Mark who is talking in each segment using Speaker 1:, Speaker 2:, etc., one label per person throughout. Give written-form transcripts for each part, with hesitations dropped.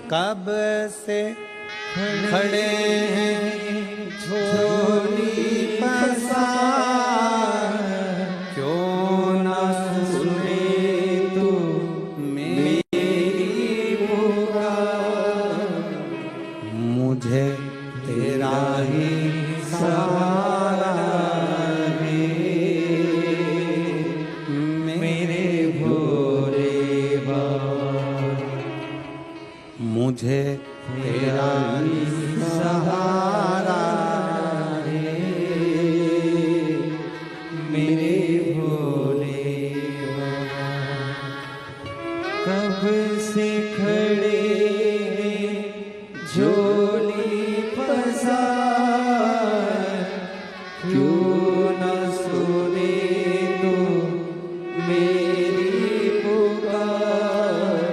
Speaker 1: कब से खड़े हैं झोली पसार, क्यों न सुने तू मेरी पुकार। मुझे तेरा ही सहारा है, मेरे भोले बाबा। मुझे तेरा ही सहारा है, मेरे भोले बाबा। कब से खड़े झोली पसार, क्यों न सुने तू मेरी पुकार।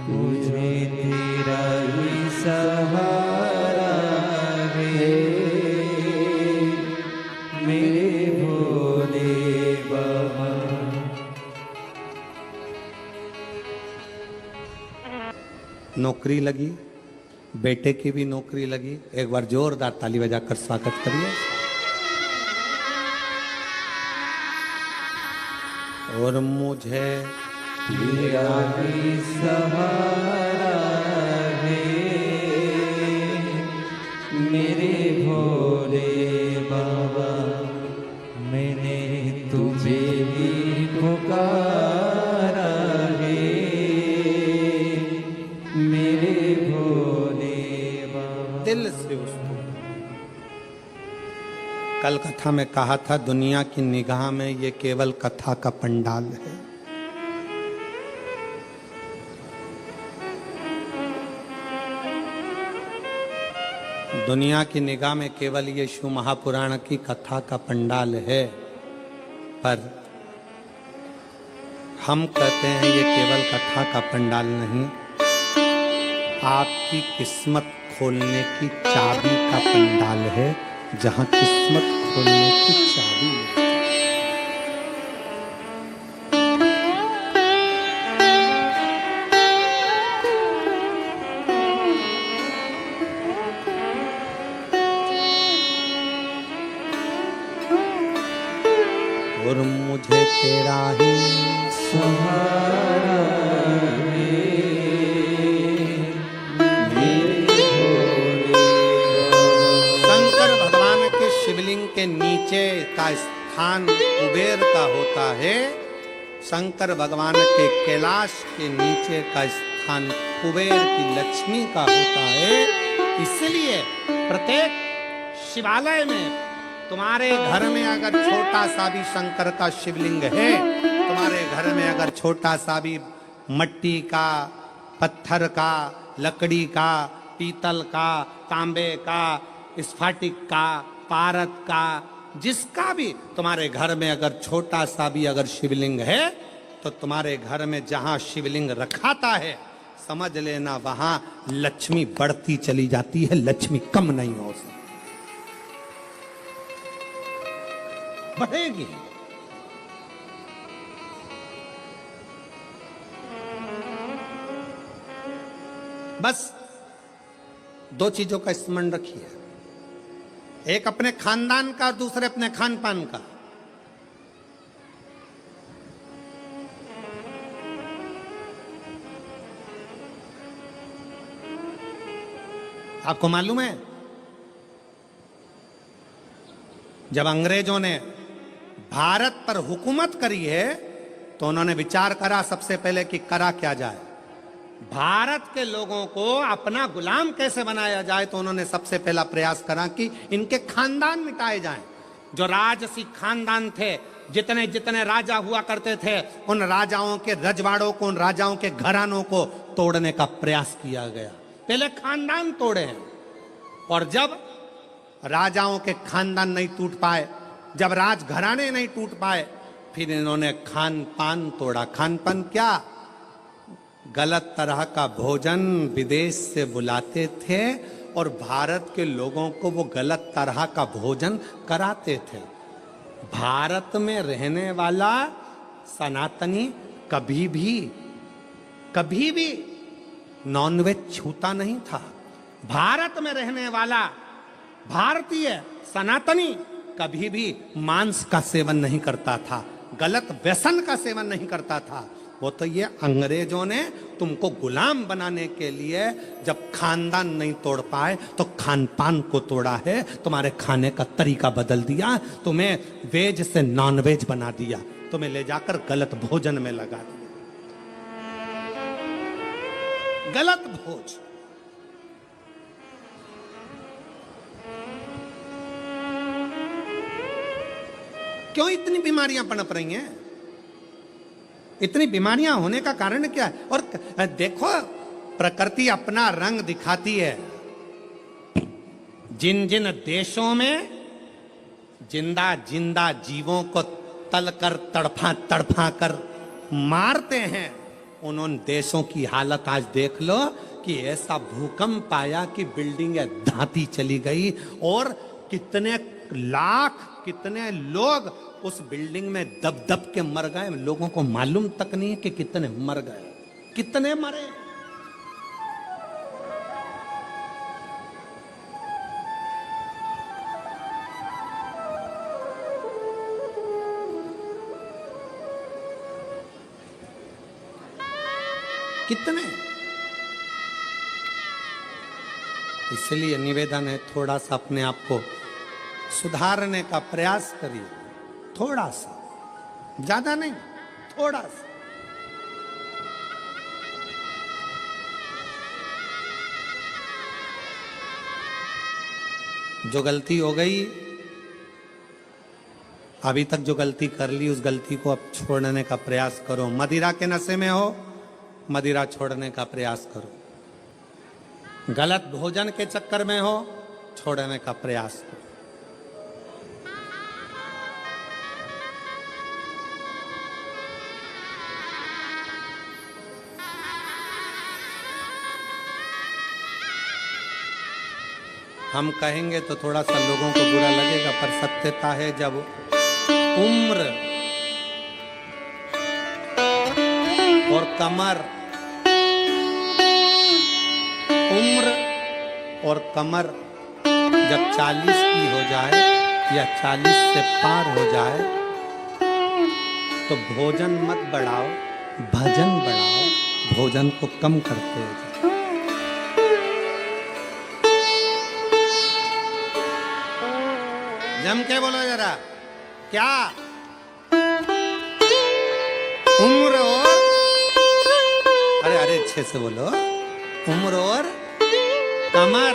Speaker 1: मुझे तेरा ही सहारा है, मेरे भोले बाबा। नौकरी लगी, बेटे की भी नौकरी लगी। एक बार जोरदार ताली बजाकर स्वागत करिए। और मुझे तेरा ही सहारा है, मेरे भोले बाबा। मैंने तुझे भी पुकारा है, मेरे भोले बाबा। दिल से उसको कल कथा में कहा था, दुनिया की निगाह में ये केवल कथा का पंडाल है। दुनिया की निगाह में केवल ये शिव महापुराण की कथा का पंडाल है, पर हम कहते हैं ये केवल कथा का पंडाल नहीं, आपकी किस्मत खोलने की चाबी का पंडाल है, जहां किस्मत खोलने की चाबी है। और मुझे तेरा ही सहारा है, मेरे भोले बाबा। शंकर भगवान के शिवलिंग के नीचे का स्थान कुबेर का होता है, शंकर भगवान के कैलाश के नीचे का स्थान कुबेर की लक्ष्मी का होता है। इसलिए प्रत्येक शिवालय में तुम्हारे घर में अगर छोटा सा भी शंकर का शिवलिंग है, तुम्हारे घर में अगर छोटा सा भी मट्टी का, पत्थर का, लकड़ी का, पीतल का, तांबे का, स्फटिक का, पारद का, जिसका भी तुम्हारे घर में अगर छोटा सा भी अगर शिवलिंग है, तो तुम्हारे घर में जहां शिवलिंग रखाता है, समझ लेना वहां लक्ष्मी बढ़ती चली जाती है, लक्ष्मी कम नहीं हो सकती, बढ़ेगी। बस दो चीजों का स्मरण रखिए, एक अपने खानदान का और दूसरे अपने खान पान का। आपको मालूम है, जब अंग्रेजों ने भारत पर हुकूमत करी है, तो उन्होंने विचार करा सबसे पहले कि करा क्या जाए, भारत के लोगों को अपना गुलाम कैसे बनाया जाए। तो उन्होंने सबसे पहला प्रयास करा कि इनके खानदान मिटाए जाएं। जो राजसी खानदान थे, जितने जितने राजा हुआ करते थे, उन राजाओं के रजवाड़ों को, उन राजाओं के घरानों को तोड़ने का प्रयास किया गया। पहले खानदान तोड़े हैं, और जब राजाओं के खानदान नहीं टूट पाए, जब राजघराने नहीं टूट पाए, फिर इन्होंने खान पान तोड़ा। खान पान क्या? गलत तरह का भोजन विदेश से बुलाते थे और भारत के लोगों को वो गलत तरह का भोजन कराते थे। भारत में रहने वाला सनातनी कभी भी नॉनवेज छूता नहीं था। भारत में रहने वाला भारतीय सनातनी कभी भी मांस का सेवन नहीं करता था, गलत व्यसन का सेवन नहीं करता था। वो तो ये अंग्रेजों ने तुमको गुलाम बनाने के लिए जब खानदान नहीं तोड़ पाए तो खान पान को तोड़ा है, तुम्हारे खाने का तरीका बदल दिया, तुम्हें वेज से नॉन वेज बना दिया, तुम्हें ले जाकर गलत भोजन में लगा दिया, गलत भोज। क्यों इतनी बीमारियां पनप रही हैं? इतनी बीमारियां होने का कारण क्या है? और देखो, प्रकृति अपना रंग दिखाती है। जिन जिन देशों में जिंदा जिंदा जीवों को तलकर तड़फा तड़फा कर मारते हैं, उन देशों की हालत आज देख लो कि ऐसा भूकंप आया कि बिल्डिंगें धाती चली गई और कितने लाख कितने लोग उस बिल्डिंग में दब दब के मर गए। लोगों को मालूम तक नहीं कि कितने मर गए, कितने मरे। कितने। इसलिए निवेदन है, थोड़ा सा अपने आप को सुधारने का प्रयास करिए, थोड़ा सा, ज्यादा नहीं, थोड़ा सा। जो गलती हो गई, अभी तक जो गलती कर ली, उस गलती को अब छोड़ने का प्रयास करो। मदिरा के नशे में हो, मदिरा छोड़ने का प्रयास करो। गलत भोजन के चक्कर में हो, छोड़ने का प्रयास करो। हम कहेंगे तो थोड़ा सा लोगों को बुरा लगेगा, पर सत्यता है, जब उम्र और कमर, उम्र और कमर जब 40 की हो जाए या 40 से पार हो जाए तो भोजन मत बढ़ाओ, भजन बढ़ाओ, भोजन को कम करते जाओ। जम के बोलो जरा, क्या उम्र और, अरे अरे अच्छे से बोलो, उम्र और कमर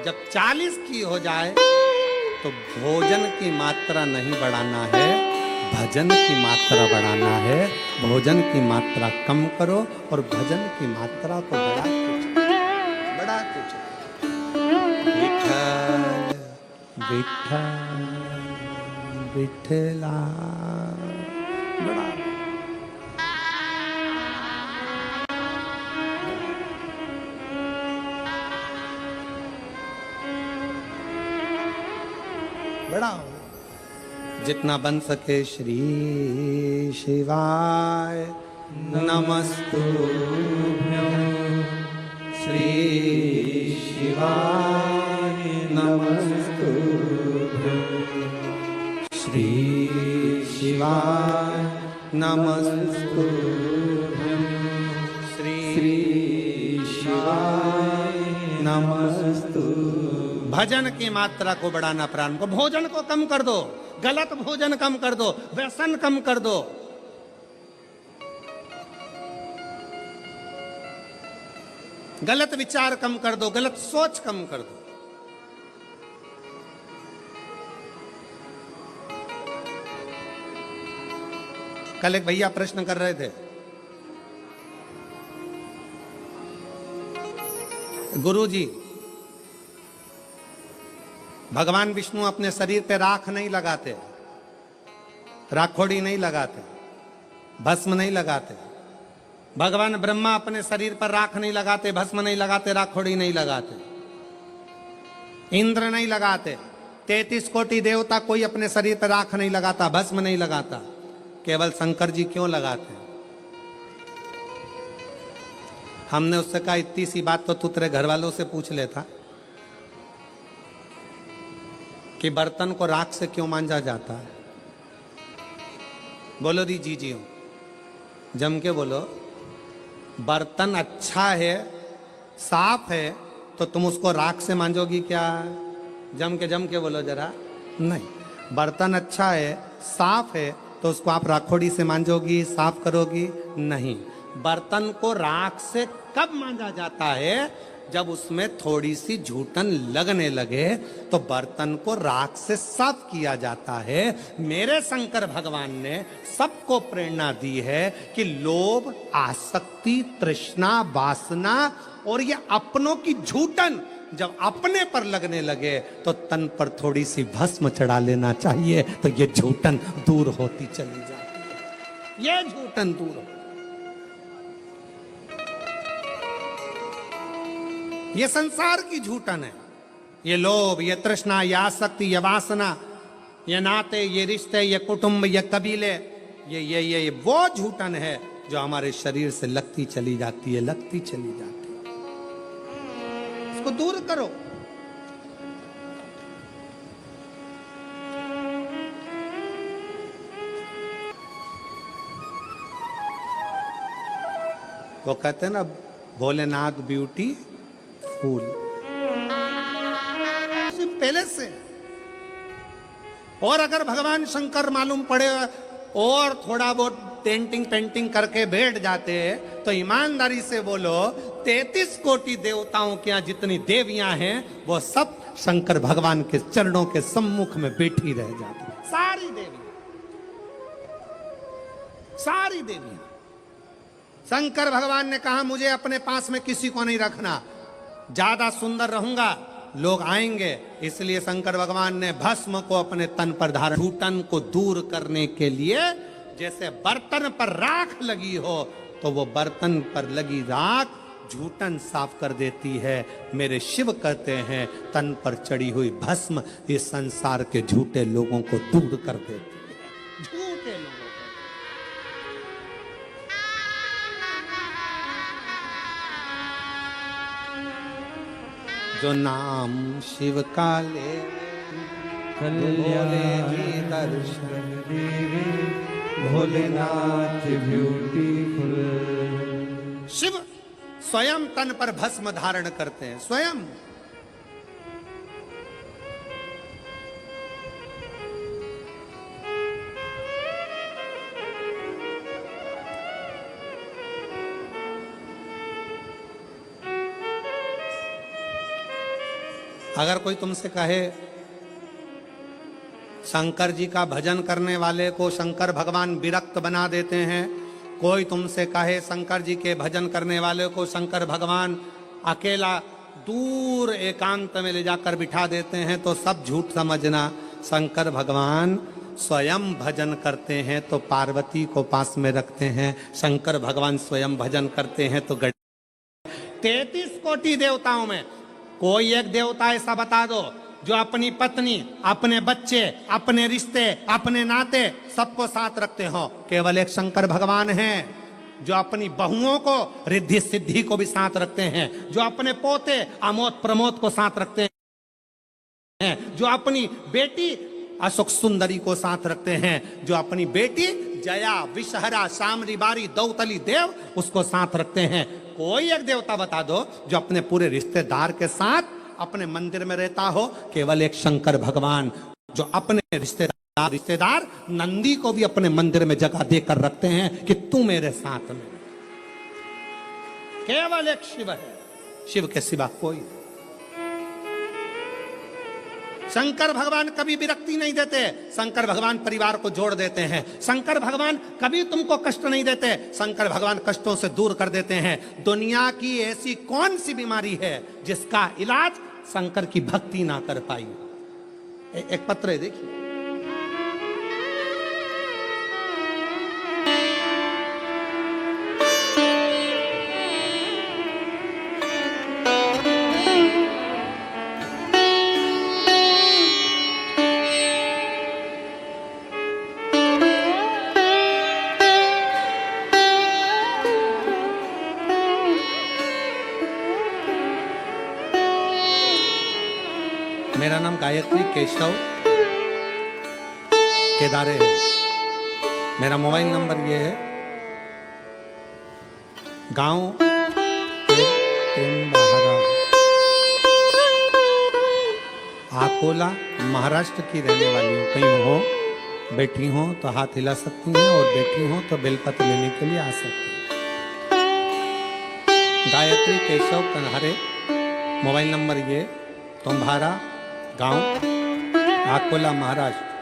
Speaker 1: जब 40 की हो जाए तो भोजन की मात्रा नहीं बढ़ाना है, भजन की मात्रा बढ़ाना है। भोजन की मात्रा कम करो और भजन की मात्रा को बढ़ाते चलो। विठ्ठल विठ्ठल विठ्ठला, बड़ा बड़ा जितना बन सके। श्री शिवाय नमस्तुभ्यं, श्री शिवाय नमस्तुभ्यं, श्री शिवाय नमस्तुभ्यं, श्री शिवाय नमस्तुभ्यं। भजन की मात्रा को बढ़ाना, प्राण को, भोजन को कम कर दो, गलत भोजन कम कर दो, व्यसन कम कर दो। गलत विचार कम कर दो, गलत सोच कम कर दो। कल एक भैया प्रश्न कर रहे थे, गुरुजी भगवान विष्णु अपने शरीर पे राख नहीं लगाते, राखोड़ी नहीं लगाते, भस्म नहीं लगाते। भगवान ब्रह्मा अपने शरीर पर राख नहीं लगाते, भस्म नहीं लगाते, राखोड़ी नहीं लगाते। इंद्र नहीं लगाते। 33 कोटि देवता कोई अपने शरीर पर राख नहीं लगाता, भस्म नहीं लगाता। केवल शंकर जी क्यों लगाते? हमने उससे कहा इतनी सी बात तो तू तेरे घर वालों से पूछ लेता कि बर्तन को राख से क्यों मांजा जाता है। बोलो दी जी हो, जम के बोलो। बर्तन अच्छा है, साफ है, तो तुम उसको राख से मांजोगी क्या? जम के बोलो जरा। नहीं, बर्तन अच्छा है, साफ है, तो उसको आप राखोड़ी से मांजोगी, साफ करोगी? नहीं। बर्तन को राख से कब मांजा जाता है? जब उसमें थोड़ी सी झूठन लगने लगे तो बर्तन को राख से साफ किया जाता है। मेरे शंकर भगवान ने सबको प्रेरणा दी है कि लोभ, आसक्ति, तृष्णा, वासना और ये अपनों की झूठन जब अपने पर लगने लगे तो तन पर थोड़ी सी भस्म चढ़ा लेना चाहिए, तो ये झूठन दूर होती चली जाती है। ये झूठन दूर हो, ये संसार की झूठन है। ये लोभ, ये तृष्णा, ये आसक्ति, ये वासना, ये नाते, ये रिश्ते, ये कुटुंब, ये कबीले, ये वो झूठन है जो हमारे शरीर से लगती चली जाती है, लगती चली जाती है। इसको दूर करो। वो कहते हैं ना, भोलेनाथ ब्यूटी फूल, पहले से। और अगर भगवान शंकर मालूम पड़े और थोड़ा बहुत पेंटिंग पेंटिंग करके बैठ जाते तो ईमानदारी से बोलो, 33 कोटि देवताओं के यहाँ जितनी देवियां हैं वो सब शंकर भगवान के चरणों के सम्मुख में बैठी रह जाती। सारी देवियां, सारी देवियां। शंकर भगवान ने कहा मुझे अपने पास में किसी को नहीं रखना, ज्यादा सुंदर रहूंगा लोग आएंगे, इसलिए शंकर भगवान ने भस्म को अपने तन पर धारण। झूठन को दूर करने के लिए जैसे बर्तन पर राख लगी हो तो वो बर्तन पर लगी राख झूठन साफ कर देती है। मेरे शिव कहते हैं तन पर चढ़ी हुई भस्म इस संसार के झूठे लोगों को दूर कर देती है, झूठे लोगों को। जो नाम शिव का ले कल्याणी दर्शन देवे, भोलेनाथ ब्यूटीफुल। शिव स्वयं तन पर भस्म धारण करते हैं, स्वयं। अगर कोई तुमसे कहे शंकर जी का भजन करने वाले को शंकर भगवान विरक्त बना देते हैं, कोई तुमसे कहे शंकर जी के भजन करने वाले को शंकर भगवान अकेला दूर एकांत में ले जाकर बिठा देते हैं, तो सब झूठ समझना। शंकर भगवान स्वयं भजन करते हैं तो पार्वती को पास में रखते हैं। शंकर भगवान स्वयं भजन करते हैं तो 33 कोटि देवताओं में कोई एक देवता ऐसा बता दो जो अपनी पत्नी, अपने बच्चे, अपने रिश्ते, अपने नाते सबको साथ रखते हो। केवल एक शंकर भगवान हैं जो अपनी बहुओं को, रिद्धि सिद्धि को भी साथ रखते हैं, जो अपने पोते अमोद प्रमोद को साथ रखते हैं, जो अपनी बेटी अशोक सुंदरी को साथ रखते हैं, जो अपनी बेटी जया, विषहरा, शामरी बारी, दौतली देव उसको साथ रखते हैं। कोई एक देवता बता दो जो अपने पूरे रिश्तेदार के साथ अपने मंदिर में रहता हो। केवल एक शंकर भगवान जो अपने रिश्तेदार नंदी को भी अपने मंदिर में जगह देकर रखते हैं कि तू मेरे साथ में। केवल एक शिव है, शिव के सिवा कोई नहीं। शंकर भगवान कभी विरक्ति नहीं देते, शंकर भगवान परिवार को जोड़ देते हैं। शंकर भगवान कभी तुमको कष्ट नहीं देते, शंकर भगवान कष्टों से दूर कर देते हैं। दुनिया की ऐसी कौन सी बीमारी है जिसका इलाज शंकर की भक्ति ना कर पाई? एक पत्र है, देखिए। मेरा नाम गायत्री केशव केदारे है। मेरा मोबाइल नंबर ये है, गांव अकोला महाराष्ट्र की रहने वाली हूँ। कहीं हो बैठी हो तो हाथ हिला सकती हैं और बैठी हो तो बेलपत्र लेने के लिए आ सकती हैं। गायत्री केशव कन्हारे, मोबाइल नंबर ये, तुम्हारा गांव अकोला महाराष्ट्र।